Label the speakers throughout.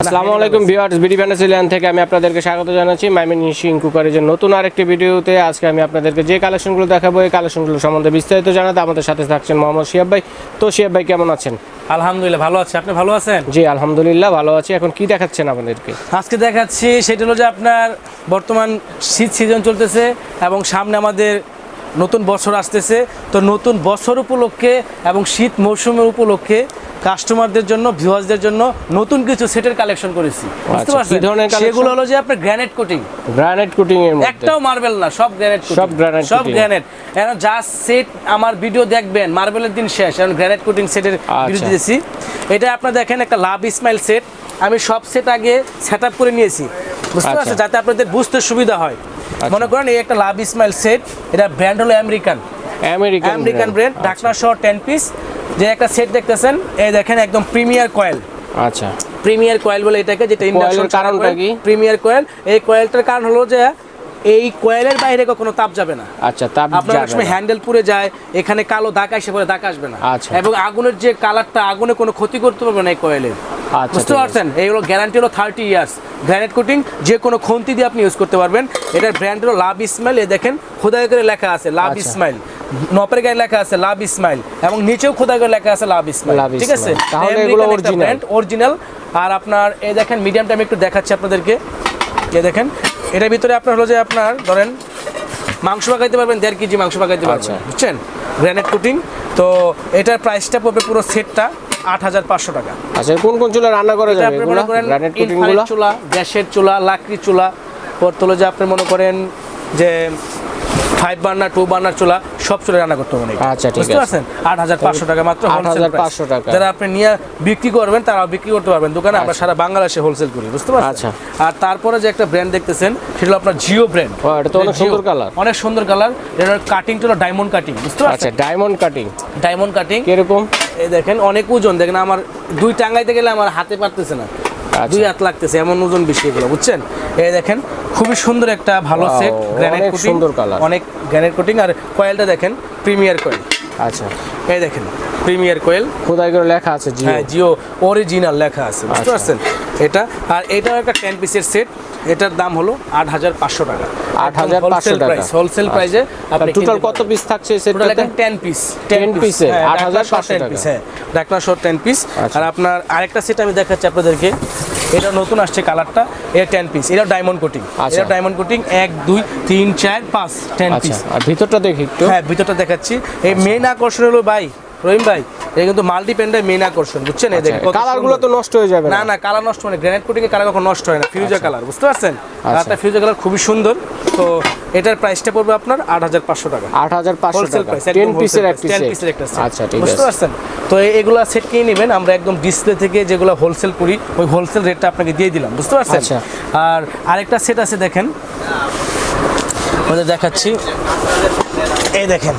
Speaker 1: আসসালামু আলাইকুম viewers, BD ফ্যান্টাসিল্যান্ড থেকে আমি আপনাদেরকে স্বাগত জানাচ্ছি মাইমিনিশিং কুকারের নতুন আরেকটি ভিডিওতে। আজকে আমি আপনাদেরকে যে কালেকশনগুলো দেখাবো এই কালেকশনগুলো সম্বন্ধে বিস্তারিত জানাতে আমাদের সাথে থাকছেন মোহাম্মদ শিহাব ভাই। তো শিহাব ভাই কেমন আছেন?
Speaker 2: আলহামদুলিল্লাহ ভালো আছি, আপনি ভালো আছেন?
Speaker 1: জি আলহামদুলিল্লাহ ভালো আছি। এখন কি দেখাচ্ছেন আমাদেরকে?
Speaker 2: আজকে দেখাচ্ছি সেটা হলো যে আপনার বর্তমান শীত সিজন চলতেছে এবং সামনে আমাদের নতুন বছর আসতেছে। তো নতুন বছর উপলক্ষে এবং শীত মৌসুমের উপলক্ষে কাস্টমারদের জন্য, ভিউয়ার্সদের জন্য নতুন কিছু সেটের কালেকশন করেছি। বুঝতে পারছেন? সেগুলো হলো যে আপনার গ্রানাইট কোটিং।
Speaker 1: গ্রানাইট কোটিং এর মধ্যে
Speaker 2: একটাও মার্বেল না, সব গ্রানাইট কোটিং। সব গ্রানাইট। এখন যা সেট আমার ভিডিও দেখবেন মার্বেলের দিন শেষ, এখন গ্রানাইট কোটিং সেটের ভিডিও দিয়েছি। এটা আপনারা দেখেন একটা লাভ ইসমাইল সেট। আমি সব সেট আগে সেটআপ করে নিয়েছি, বুঝতে পারছেন, যাতে আপনাদের বুঝতে সুবিধা হয়। মনে করেন এই একটা লাভ ইসমাইল সেট, এটা ব্র্যান্ড হলো আমেরিকান ব্র্যান্ড, ঢাকনা সহ 10 পিস। যে একটা সেট দেখতেছেন, এই দেখেন একদম প্রিমিয়ার কয়েল।
Speaker 1: আচ্ছা,
Speaker 2: প্রিমিয়ার কয়েল বলে এটাকে, যেটা ইন্ডাকশন। কারণটা কি প্রিমিয়ার কয়েল? এই কয়েলটার কারণ হলো যে এই কয়েলের বাইরে কখনো তাপ যাবে না।
Speaker 1: আচ্ছা, তাপ
Speaker 2: আপনার সময় হ্যান্ডেল পুড়ে যায়, এখানে কালো দাগ আসে পরে দাগ আসবে না।
Speaker 1: আচ্ছা,
Speaker 2: এবং আগুনের যে কালারটা, আগুনে কোনো ক্ষতি করতে পারবে না এই কয়েলের। বুঝতে পারছেন? এইগুলো গ্যারান্টি হলো 30 ইয়ার্স গ্রানাইট কোটিং। যে কোনো খন্তি দিয়ে আপনি ইউজ করতে পারবেন। এটার ব্র্যান্ড হলো লাভ ইসমাইল। এই দেখেন খোদাই করে লেখা আছে লাভ ইসমাইল, নপের গায়ে লেখা আছে লাভ ইসমাইল, এবং নিচেও খোদাই করে লেখা আছে লাভ ইসমাইল। ঠিক আছে,
Speaker 1: তাহলে এগুলো
Speaker 2: অরিজিনাল। আর আপনার এই দেখেন মিডিয়ামটা আমি একটু দেখাচ্ছি আপনাদেরকে। এই দেখেন এটার ভিতরে আপনার হলো যে আপনার ধরেন মাংস পাকাইতে পারবেন, 1.5 কেজি মাংস পাকাইতে পারবেন, বুঝছেন? Granite coating. তো এটার প্রাইসটা পড়বে পুরো সেটটা 8500 টাকা।
Speaker 1: আচ্ছা, কোন কোন চুলা রান্না করা যাবে এগুলো? গ্রানাইট কোটিং গুলো
Speaker 2: চুলা, গ্যাসের চুলা, লাকড়ি চুলা, পড়তে হলো যে আপনি মনে করেন যে 5 বার্নার 2 বার্নার চুলা, সব চুলা রান্না করতে পারবেন।
Speaker 1: আচ্ছা, ঠিক আছে।
Speaker 2: বুঝতে পারছেন? 8500 টাকা মাত্র।
Speaker 1: 8500 টাকা।
Speaker 2: যারা আপনি নিয়ে বিক্রি করবেন তারাও বিক্রি করতে পারবেন দোকানে। আমরা সারা বাংলাদেশে হোলসেল করি, বুঝতে পারছেন?
Speaker 1: আচ্ছা।
Speaker 2: আর তারপরে যে একটা ব্র্যান্ড দেখতেছেন সেটা হলো আপনার জিও ব্র্যান্ড।
Speaker 1: এটা তো অনেক সুন্দর কালার,
Speaker 2: অনেক সুন্দর কালার। এর কাটিংটা হলো ডায়মন্ড কাটিং, বুঝতে পারছেন?
Speaker 1: আচ্ছা, ডায়মন্ড কাটিং।
Speaker 2: ডায়মন্ড কাটিং
Speaker 1: কিরকম?
Speaker 2: এই দেখেন অনেক ওজন, দেখেন আমার 2 টাঙ্গাইতে গেলে আমার হাতে পারতেছে না, 2 হাত লাগতেছে, এমন ওজন বেশি এগুলো, বুঝছেন? এই দেখেন খুবই সুন্দর একটা ভালো সেট, গ্রানাইট কোটিং,
Speaker 1: সুন্দর কালার, অনেক
Speaker 2: গ্রানাইট কোটিং। আর কয়েলটা দেখেন প্রিমিয়ার কয়েল।
Speaker 1: আচ্ছা,
Speaker 2: এই দেখেন প্রিমিয়ার কয়েল,
Speaker 1: খোদাই করে লেখা আছে জিও।
Speaker 2: হ্যাঁ, জিও অরিজিনাল লেখা আছে, বুঝতে পারছেন? এটা আর এটাও একটা 10 পিসের সেট। এটার দাম হলো 8500 টাকা।
Speaker 1: 8500 টাকা
Speaker 2: হোলসেল প্রাইসে।
Speaker 1: আপনি টোটাল কত পিস থাকছে এই সেটটাতে?
Speaker 2: 10 পিস।
Speaker 1: 10 পিসে 8500 টাকা।
Speaker 2: হ্যাঁ, ঢাকনা সহ 10 পিস। আর আপনার আরেকটা সেট আমি দেখাচ্ছি আপনাদেরকে। এটা নতুন আসছে কালারটা, এটা 10 পিস। এটা ডায়মন্ড কোটিং। এটা ডায়মন্ড কোটিং 1 2 3 4 5 10 পিস।
Speaker 1: আর ভিতরটা দেখি একটু।
Speaker 2: হ্যাঁ, ভিতরটা দেখাচ্ছি। এই মেইন আকর্ষণ হলো ভাই রহিম ভাই, এটা কিন্তু মাল্টি পেন্ডের মেইন আকর্ষণ, বুঝছেন? এই দেখেন
Speaker 1: কালারগুলো তো নষ্ট হয়ে যাবে
Speaker 2: না? না, কালার নষ্ট মানে গ্রানাইট কোটিং এর কালার কখনো নষ্ট হয় না। ফিউজা কালার, বুঝতে পারছেন? কালারটা ফিউজা কালার খুবই সুন্দর। তো এটার প্রাইসটা পড়বে আপনার 8500 টাকা।
Speaker 1: 8500 টাকা 10 পিসের একটা সেট। আচ্ছা, ঠিক আছে,
Speaker 2: বুঝতে পারছেন? তো এইগুলা সেট কিনে নেবেন, আমরা একদম ডিসপ্লে থেকে যেগুলো হোলসেল করি ওই হোলসেল রেটটা আপনাকে দিয়ে দিলাম, বুঝতে পারছেন? আর আরেকটা সেট আছে দেখেন, ওদের দেখাচ্ছি। এই দেখেন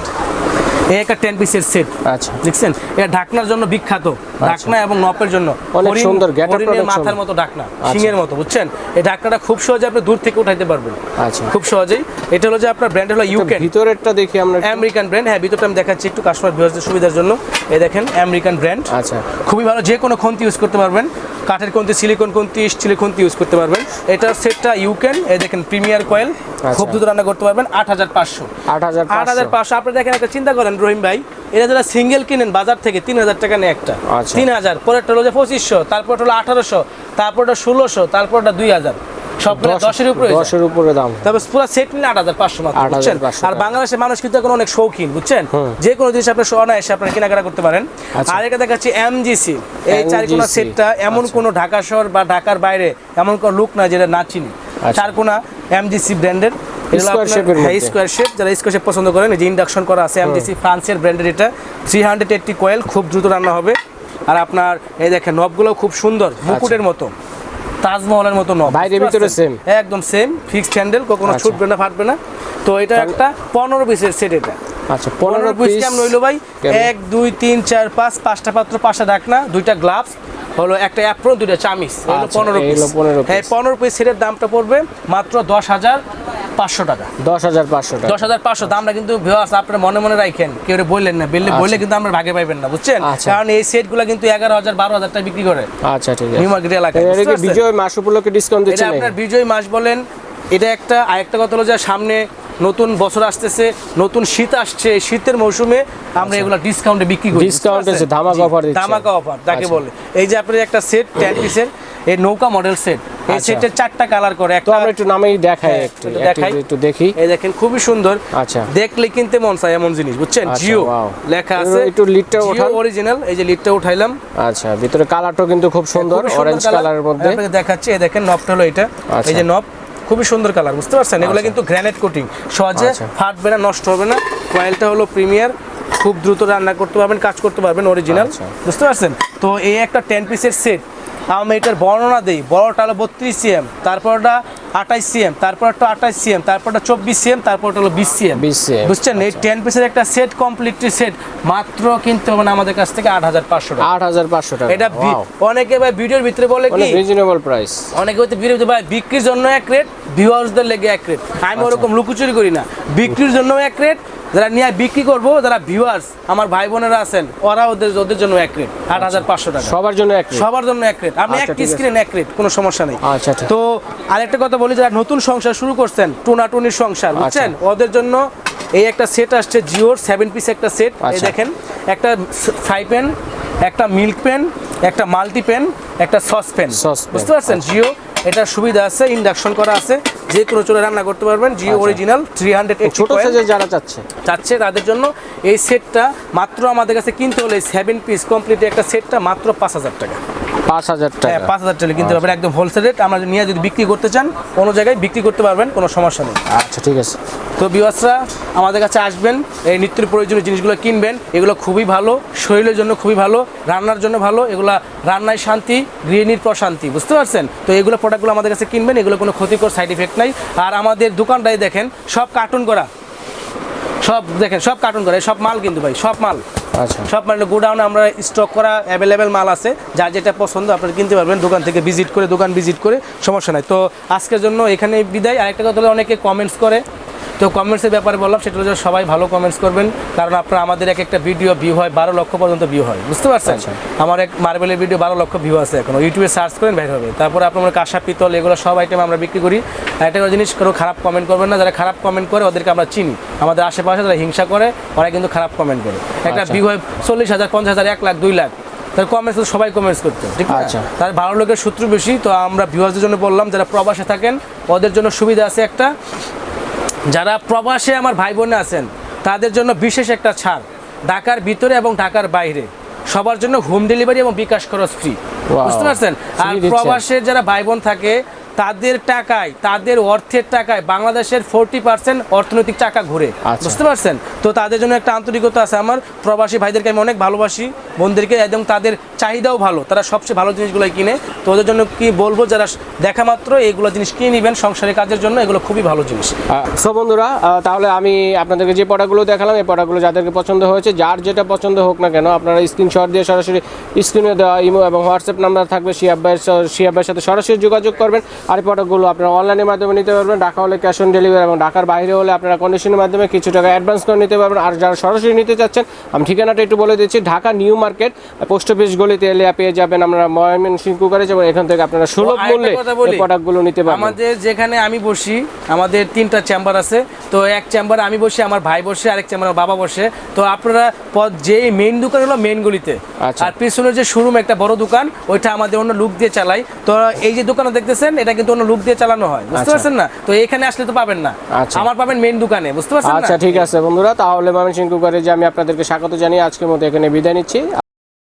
Speaker 2: এই একটা 10 পিসের সেট।
Speaker 1: আচ্ছা,
Speaker 2: দেখছেন? এটা ঢাকনার জন্য বিখ্যাত, ঢাকনা এবং নপের জন্য।
Speaker 1: অনেক সুন্দর
Speaker 2: হরিণের মাথার মতো ঢাকনা, শিঙের মতো, বুঝছেন? এই ঢাকনাটা খুব সহজে আপনি দূর থেকে উঠাইতে পারবেন।
Speaker 1: আচ্ছা,
Speaker 2: খুব সহজেই। এটা হলো যে আপনার ব্র্যান্ড হলো ইউকেন।
Speaker 1: ভিতরেরটা দেখি আমরা,
Speaker 2: আমেরিকান ব্র্যান্ড। হ্যাঁ, ভিতরটা আমি দেখাচ্ছি একটু কাস্টমার ভিউয়ারদের সুবিধার জন্য। এই দেখেন আমেরিকান ব্র্যান্ড।
Speaker 1: আচ্ছা,
Speaker 2: খুবই ভালো, যে কোনো খন্তি ইউজ করতে পারবেন, কাঠের খন্তি, সিলিকন খন্তি, স্টিলের খন্তি ইউজ করতে পারবেন। এটার সেটটা ইউকেন। এই দেখেন প্রিমিয়ার কয়েল, খুব দ্রুত রান্না করতে পারবেন। 8500। আপনি দেখেন একটা চিন্তা করেন রহিম ভাই, এরা যারা সিঙ্গেল কিনেন বাজার থেকে 3000 টাকা নেয় একটা, 3000, পরেরটা হলো যে 2500, তারপরটা হলো 1800, তারপরটা 1600, তারপরটা 2000, সব 10-এর উপরে দাম। তবে পুরো সেট নিলে 8500 মাত্র, বুঝছেন? আর বাংলাদেশের মানুষ কিন্তু এখন অনেক শৌখিন, বুঝছেন? যে কোনো জিনিস আপনি অনায়াসে আপনারা কেনাকাটা করতে পারেন। আর এটা দেখাচ্ছি এমজিসি। এই চারকোনা সেটটা এমন কোনো ঢাকা শহর বা ঢাকার বাইরে এমন কোনো লুক না যেটা না চিনি। চারকোনা এমজিসি ব্র্যান্ডের, স্কোয়ার শেপ। যারা স্কোয়ার শেপ পছন্দ করেন, এই যে ইন্ডাকশন করা আছে এমজিসি, ফ্রান্সের ব্র্যান্ডের। এটা 380 কয়েল, খুব দ্রুত রান্না হবে। আর আপনার এই দেখেন নবগুলো খুব সুন্দর, মুকুটের মতো, তাজমহলের মতো নব,
Speaker 1: বাইরে ভিতরে সেম,
Speaker 2: একদম সেম, ফিক্সড হ্যান্ডেল, কখনো ছুটবে না, ফাটবে না। তো এটা একটা 15 পিসের সেট। এটা
Speaker 1: আচ্ছা, 15 পিস
Speaker 2: কেমন হইলো ভাই? 1 2 3 4 5 5টা পাত্র, 5টা ঢাকনা, 2টা গ্লাভস, হলো একটা অ্যাপ্রন, 2টা চামিচ, হলো 15 পিস। হ্যাঁ, 15 পিস সেটের দামটা পড়বে মাত্র 10,000 10,500 টাকা।
Speaker 1: 10,500 টাকা।
Speaker 2: 10,500 দামটা কিন্তু ভিউয়ার্স আপনারা মনে মনে রাখেন, কেউ বললেন না, বললে কিন্তু আমরা ভাগে পাইবেন না, বুঝছেন? কারণ এই সেটগুলো কিন্তু 11,000 12,000 টাকা বিক্রি করে।
Speaker 1: আচ্ছা ঠিক আছে।
Speaker 2: নিউ মার্কেট এলাকায়
Speaker 1: এর কি বিজয় মাস উপলক্ষে ডিসকাউন্ট দিচ্ছেন?
Speaker 2: এটা আপনার বিজয় মাস বলেন, এটা একটা। আরেকটা কথা হলো যে সামনে নতুন বছর আসতেছে, নতুন শীত আসছে, এই শীতের মৌসুমে আমরা এগুলো ডিসকাউন্টে বিক্রি করি।
Speaker 1: ডিসকাউন্ট আছে, ধামাকা অফার দিচ্ছি।
Speaker 2: ধামাকা অফার তাকে বলে। এই যে আপনার একটা সেট 10 পিসের এই নৌকা মডেল সেট, এই সেটের 4টা কালার করে। একটা
Speaker 1: আমরা একটু নামেই দেখাই, একটু দেখি।
Speaker 2: এই দেখেন খুবই সুন্দর।
Speaker 1: আচ্ছা,
Speaker 2: দেখলে কিনতে মন চায় এমন জিনিস, বুঝছেন? জিও লেখা আছে,
Speaker 1: একটু লিডটা ওঠান।
Speaker 2: অরিজিনাল, এই যে লিডটা উঠাইলাম।
Speaker 1: আচ্ছা, ভিতরে কালারটাও কিন্তু খুব সুন্দর, অরেঞ্জ কালারের মধ্যে
Speaker 2: আপনাকে দেখাচ্ছি। এই দেখেন নবটা হলো এটা, এই যে নব, খুবই সুন্দর কালার, বুঝতে পারছেন? এগুলো কিন্তু গ্রানাইট কোটিং, সহজে ফাটবে না, নষ্ট হবে না। কয়েলটা হলো প্রিমিয়ার, খুব দ্রুত রান্না করতে পারবেন, কাজ করতে পারবেন, অরিজিনাল, বুঝতে পারছেন? তো এই একটা 10 পিসের সেট। আমি এটার বর্ণনা দিই। বড়টা হলো 32 সিএম, তারপরটা 28 সিএম, তারপরটা 28 সিএম, তারপরটা 24 সিএম, তারপরটা হলো 20 সিএম, বুঝছেন? এই 10 পিসের একটা সেট, কমপ্লিটলি সেট, মাত্র কিনতে হবে না আমাদের কাছ থেকে 8,500 টাকা।
Speaker 1: 8,500 টাকা।
Speaker 2: এটা অনেকে ভাই ভিডিওর ভিতরে বলে কি
Speaker 1: রিজনেবল প্রাইস,
Speaker 2: অনেকে হয়তো ভিডিওতে ভাই বিক্রির জন্য এক রেট, ভিউয়ার্সদের লেগে এক রেট। আমি ওরকম লুকোচুরি করি না, বিক্রির জন্য এক রেট, যারা নিয়ে বিক্রি করবো, যারা ভিউয়ার্স আমার ভাই বোনেরা আছেন, ওরা ওদের জন্য এক রেট, 8,500 টাকা।
Speaker 1: সবার জন্য এক রেট,
Speaker 2: সবার জন্য এক রেট। আপনি এক পিস কিনেন এক রেট, কোনো সমস্যা নেই।
Speaker 1: আচ্ছা,
Speaker 2: তো আরেকটা কথা বলি, যারা নতুন সংসার শুরু করছেন, টুনাটুনির সংসার, বুঝছেন? ওদের জন্য এই একটা সেট আসছে জিওর 7 পিস একটা সেট। এই দেখেন, একটা ফ্রাই প্যান, একটা মিল্ক প্যান, একটা মাল্টি প্যান, একটা সস প্যান, বুঝতে পারছেন? জিও এটার সুবিধা আছে, ইন্ডাকশন করা আছে, যে কোনো চুলায় রান্না করতে পারবেন। জিও অরিজিনাল 300
Speaker 1: ছোট সাইজে যারা চাচ্ছে
Speaker 2: তাদের জন্য এই সেটটা মাত্র আমাদের কাছে কিনতে হলে 7 পিস কমপ্লিট একটা সেটটা মাত্র 5,000 টাকা।
Speaker 1: 5,000 টাকা।
Speaker 2: হ্যাঁ, 5,000 টাকা কিনতে পারবেন, একদম হোলসেল রেট। আমরা নিয়ে যদি বিক্রি করতে চান, কোনো জায়গায় বিক্রি করতে পারবেন, কোনো সমস্যা নেই।
Speaker 1: আচ্ছা ঠিক আছে।
Speaker 2: তো ভিউয়ার্সরা আমাদের কাছে আসবেন, এই নিত্য প্রয়োজনীয় জিনিসগুলো কিনবেন। এগুলো খুবই ভালো, শরীরের জন্য খুবই ভালো, রান্নার জন্য ভালো। এগুলো রান্নায় শান্তি, গৃহিণীর প্রশান্তি, বুঝতে পারছেন? তো এগুলো প্রোডাক্টগুলো আমাদের কাছে কিনবেন, এগুলো কোনো ক্ষতিকর সাইড ইফেক্ট নাই। আর আমাদের দোকানটাই দেখেন, সব কার্টুন করা, সব দেখেন, সব কার্টুন করা, সব মাল কিন্তু ভাই, সব মাল।
Speaker 1: আচ্ছা,
Speaker 2: সব মানে গোডাউনে আমরা স্টক করা অ্যাভেলেবেল মাল আছে, যার যেটা পছন্দ আপনারা কিনতে পারবেন দোকান থেকে দোকান ভিজিট করে, সমস্যা নাই। তো আজকের জন্য এখানে বিদায়। আরেকটা কথা হলো, অনেকে কমেন্টস করে, তো কমেন্টসের ব্যাপারে বললাম, সেটা হচ্ছে সবাই ভালো কমেন্টস করবেন, কারণ আপনারা আমাদের একটা ভিডিও ভিউ হয় 12 লক্ষ পর্যন্ত ভিউ হয়, বুঝতে পারছেন? আমার এক মার্বেলের ভিডিও 12 লক্ষ ভিউ আছে, এখন ইউটিউবে সার্চ করেন বের হবে। তারপরে আপনার কাঁসা পিতল এগুলো সব আইটেম আমরা বিক্রি করি। একটা জিনিস, কোনো খারাপ কমেন্ট করবেন না, যারা খারাপ কমেন্ট করে ওদেরকে আমরা চিনি। আমাদের আশেপাশে যারা হিংসা করে, ওরা কিন্তু খারাপ কমেন্ট করে। একটা ভিউ হয় 40,000, 50,000, 1 লাখ, 2 লাখ, তার কমেন্টস তো সবাই কমেন্টস করতে, ঠিক আছে? তার ভালো লোকের সূত্র বেশি। তো আমরা ভিউয়ারদের জন্য বললাম, যারা প্রবাসে থাকেন ওদের জন্য সুবিধা আছে একটা, যারা প্রবাসে আমার ভাই বোনে আছেন তাদের জন্য বিশেষ একটা ছাড়, ঢাকার ভিতরে এবং ঢাকার বাইরে সবার জন্য হোম ডেলিভারি এবং বিকাশ খরচ ফ্রি, বুঝতে পারছেন? আর প্রবাসের যারা ভাই বোন থাকে, তাদের টাকায়, তাদের অর্থের টাকায় বাংলাদেশের 40% অর্থনৈতিক টাকা ঘুরে, বুঝতে পারছেন? তো তাদের জন্য একটা আন্তরিকতা আছে আমার। প্রবাসী ভাইদেরকে আমি অনেক ভালোবাসি, বোনদেরকে, এবং তাদের চাহিদাও ভালো, তারা সবচেয়ে ভালো জিনিসগুলোই কিনে। তো ওদের জন্য কি বলবো, যারা দেখা মাত্র এইগুলো জিনিস কিনে নেবেন সংসারের কাজের জন্য, এগুলো খুবই ভালো জিনিস।
Speaker 1: সো বন্ধুরা, তাহলে আমি আপনাদেরকে যে প্রোডাক্টগুলো দেখালাম, এই প্রোডাক্টগুলো যাদেরকে পছন্দ হয়েছে, যার যেটা পছন্দ হোক না কেন, আপনারা স্ক্রিনশট দিয়ে সরাসরি স্ক্রিনে দেওয়া ইমো এবং হোয়াটসঅ্যাপ নাম্বার থাকবে, শিহাব ভাইয়ের সাথে সরাসরি যোগাযোগ করবেন। আর এই প্রোডাক্টগুলো আপনারা অনলাইনের মাধ্যমে নিতে পারবেন। ঢাকা হলে ক্যাশ অন ডেলিভারি, এবং ঢাকার বাইরে হলে আপনারা কন্ডিশনের মাধ্যমে কিছু টাকা অ্যাডভান্স করে নিতে পারবেন। আর যারা সরাসরি নিতে চাচ্ছেন, আমি ঠিকানাটা একটু বলে দিচ্ছি, Dhaka new market, post office গলিতে এলে পেয়ে যাবেন আমরা ময়মনসিংহ কুকারেজ, এবং এখান থেকে আপনারা সুলভ মূল্যে এই প্রোডাক্টগুলো নিতে পারবেন।
Speaker 2: আমাদের যেখানে আমি বসি, আমাদের 3টা চেম্বার আছে। তো এক চেম্বারে আমি বসি, আমার ভাই বসে, আরেক চেম্বারে বাবা বসে। তো আপনারা যে মেইন দোকান হলো মেইন গলিতে, আর পিছনের যে শোরুম একটা বড় দোকান, ওইটা আমাদের অন্য লুক দিয়ে চালাই। তো এই যে দোকানে দেখতেছেন, এটা কিন্তু অন্য লুক দিয়ে চালানো হয়, বুঝতে পারছেন না? তো এখানে আসলে তো পাবেন না, আমার পাবেন মেইন দোকানে, বুঝতে পারছেন?
Speaker 1: আচ্ছা ঠিক আছে বন্ধুরা, তাহলে ময়মনসিংহ কুকারেজে আমি আপনাদেরকে স্বাগত জানিয়ে আজকের মতো এখানে বিদায় নিচ্ছি।